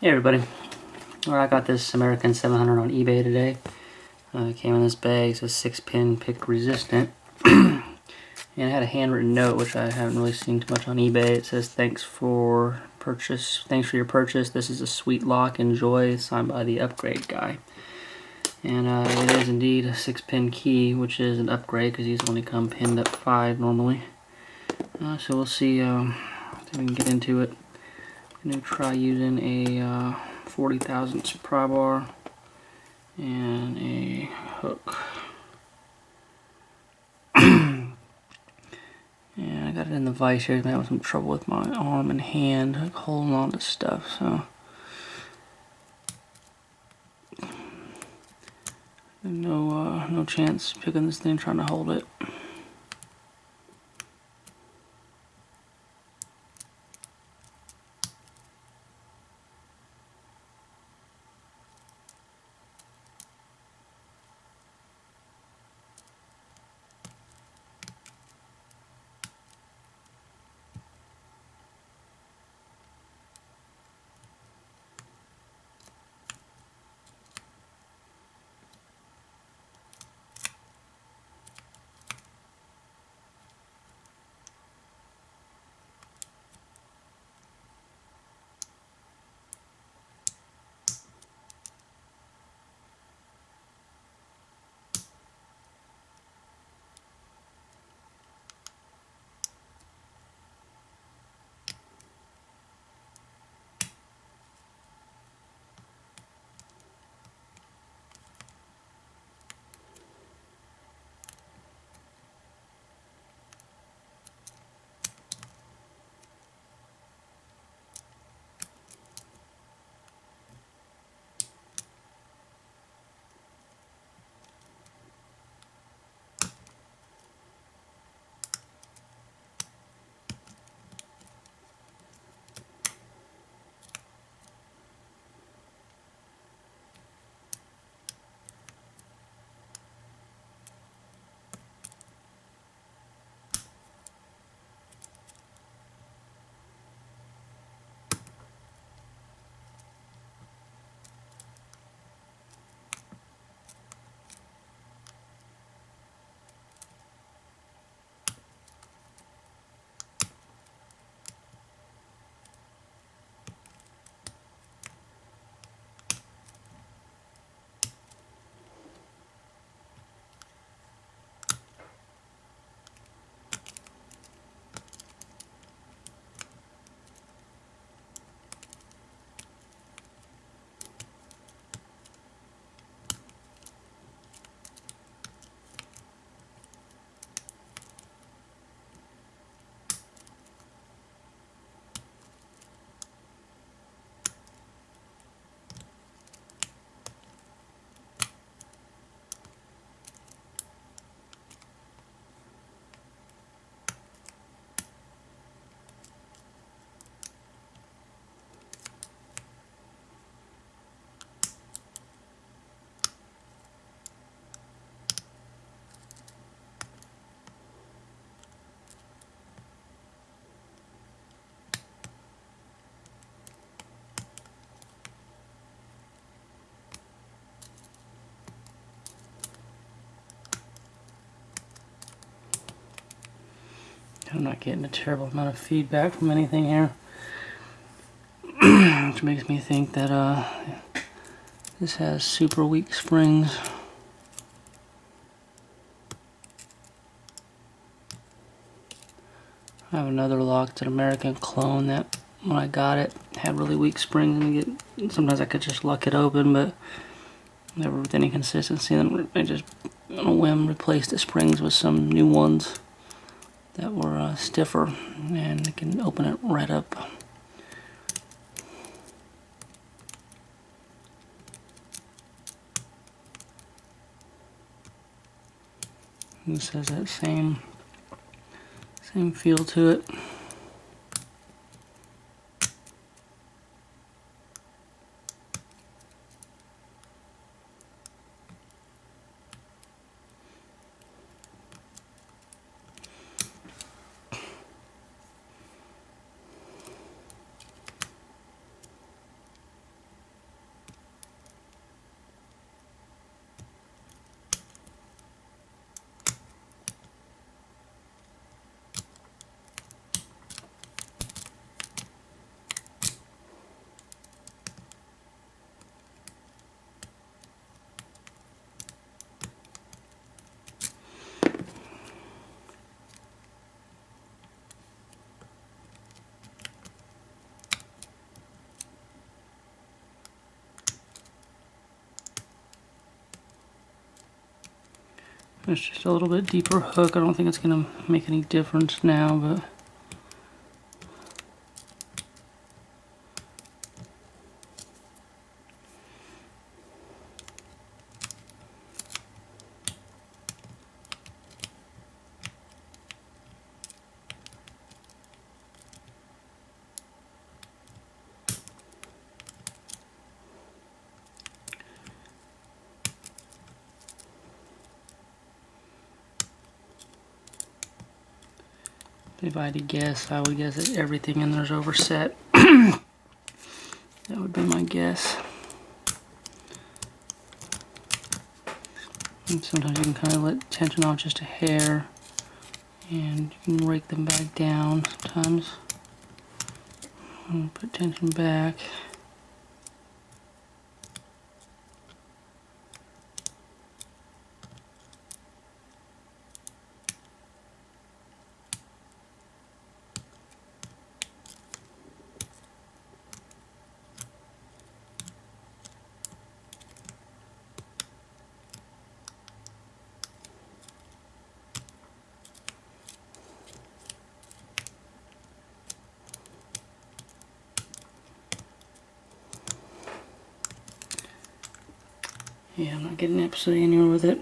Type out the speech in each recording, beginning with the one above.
Hey everybody, well, I got this American 700 on eBay today. It came in this bag. It says 6-pin pick resistant. And it had a handwritten note, which I haven't really seen too much on eBay. It says, thanks for your purchase. This is a sweet lock, enjoy, signed by the upgrade guy. And it is indeed a 6-pin key, which is an upgrade because these only come pinned up 5 normally. So we'll see if we can get into it. I'm going to try using a 40 thousandths pry bar and a hook. And I got it in the vise here. I'm having some trouble with my arm and hand holding on to stuff, so no chance picking this thing trying to hold it. I'm not getting a terrible amount of feedback from anything here, which makes me think that this has super weak springs. I have another lock, it's an American clone that when I got it had really weak springs, and sometimes I could just luck it open, but never with any consistency. Then I just on a whim replaced the springs with some new ones that were stiffer, and you can open it right up. This has that same feel to it. There's just a little bit deeper hook. I don't think it's going to make any difference now, but if I had to guess, I would guess that everything in there's overset. That would be my guess. And sometimes you can kind of let tension off just a hair, and you can rake them back down sometimes. And put tension back. Yeah, I'm not getting absolutely anywhere with it.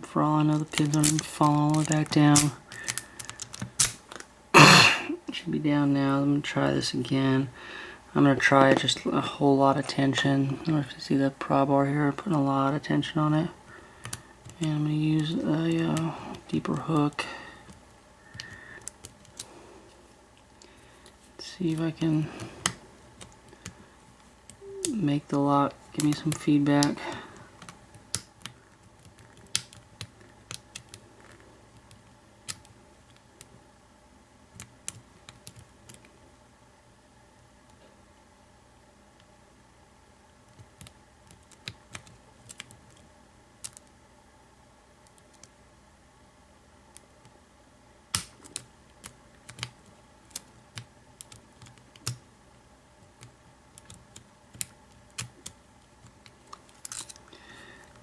For all I know, the pins aren't even falling all the way back down. It should be down now. I'm going to try this again. I'm going to try just a whole lot of tension. I don't know if you see that prob bar here, I'm putting a lot of tension on it. And I'm going to use a deeper hook. Let's see if I can make the lock give me some feedback.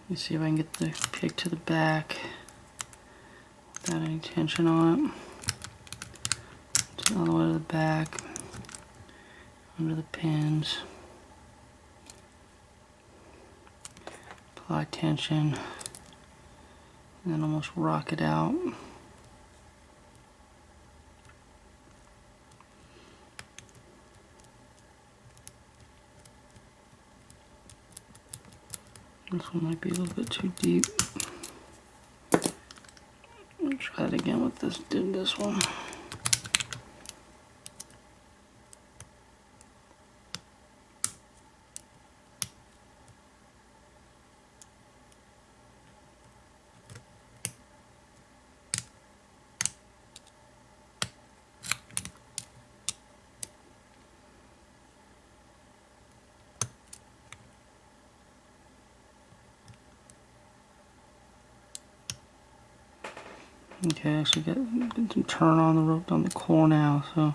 Let me see if I can get the pick to the back without any tension on it. All the way to the back, under the pins. Apply tension, and then almost rock it out. This one might be a little bit too deep. I'll try it again with this one. Okay, I actually get some turn on the rope on the core now, so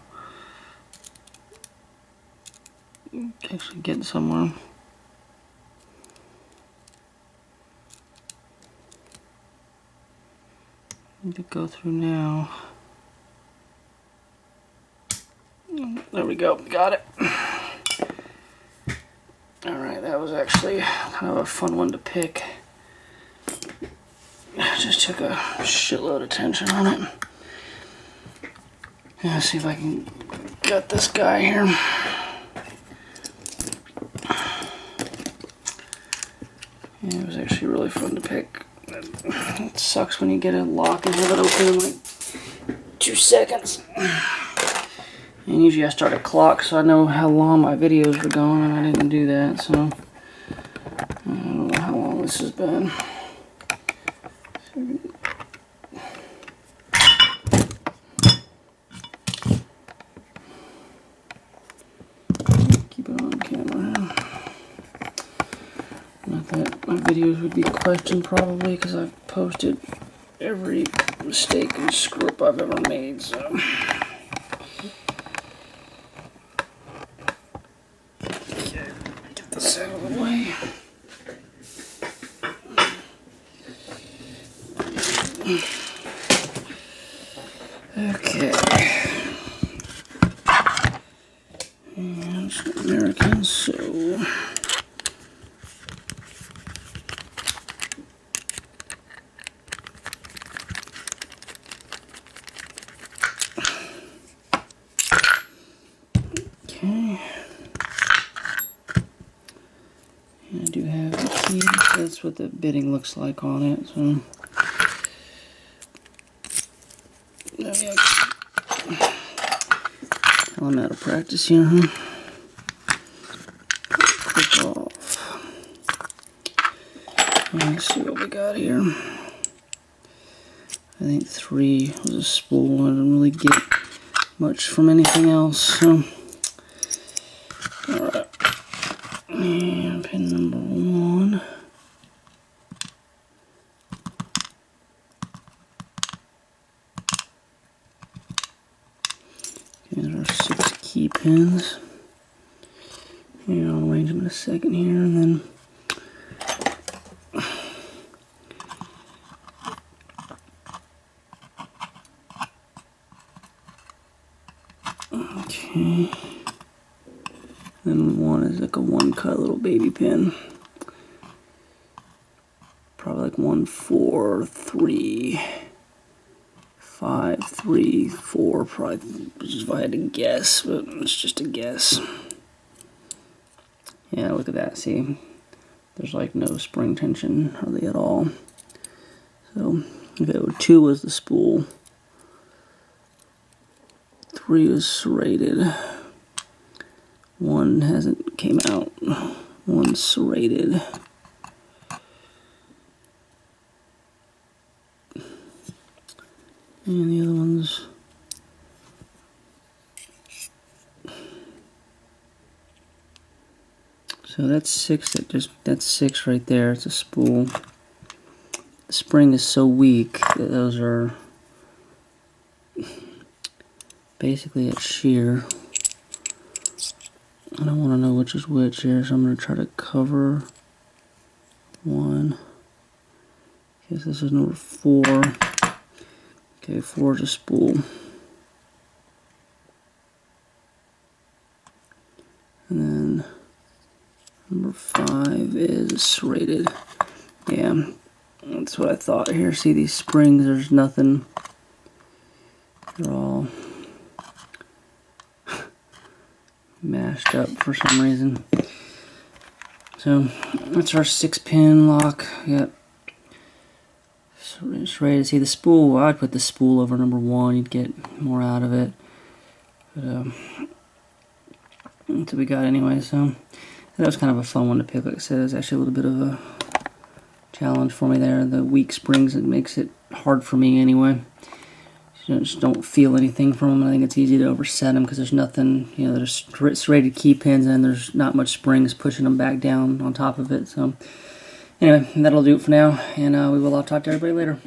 actually getting somewhere. Need to go through now. There we go, got it. Alright, that was actually kind of a fun one to pick. Just took a shitload of tension on it. Let's see if I can gut this guy here. Yeah, it was actually really fun to pick. It sucks when you get a lock and have it open in like 2 seconds. And usually I start a clock so I know how long my videos were going, and I didn't do that, so I don't know how long this has been. Keep it on camera. Not that my videos would be questioned probably, because I've posted every mistake and screw up I've ever made, so. Get this out of the way. Okay. And it's American, so okay. And I do have the key. That's what the bitting looks like on it. So I'm out of practice here, huh? Click off. Let's see what we got here. I think 3 was a spool. I didn't really get much from anything else. So, alright. And pin number 1. There's our 6 key pins. And I'll arrange them in a second here, and then okay. Then 1 is like a 1-cut little baby pin. Probably like 1, 4, 3, 5, 3, 4. Probably if I had to guess, but it's just a guess. Yeah, look at that. See, there's like no spring tension hardly at all. So, okay, 2 was the spool. 3 was serrated. 1 hasn't came out. 1's serrated. And the other one's so that's 6. That's 6 right there. It's a spool. The spring is so weak that those are basically at shear. I don't want to know which is which here, so I'm going to try to cover 1. Guess this is number 4. Okay, 4 is a spool. And then number 5 is serrated. Yeah, that's what I thought here. See these springs, there's nothing. They're all mashed up for some reason. So that's our 6-pin lock. Yep. So it's ready to see the spool. I'd put the spool over number 1. You'd get more out of it. But that's what we got anyway. So that was kind of a fun one to pick. Like I said, it's actually a little bit of a challenge for me there. The weak springs, it makes it hard for me anyway. You just don't feel anything from them. I think it's easy to overset them because there's nothing, you know, there's serrated key pins and there's not much springs pushing them back down on top of it. So anyway, that'll do it for now, and we will talk to everybody later.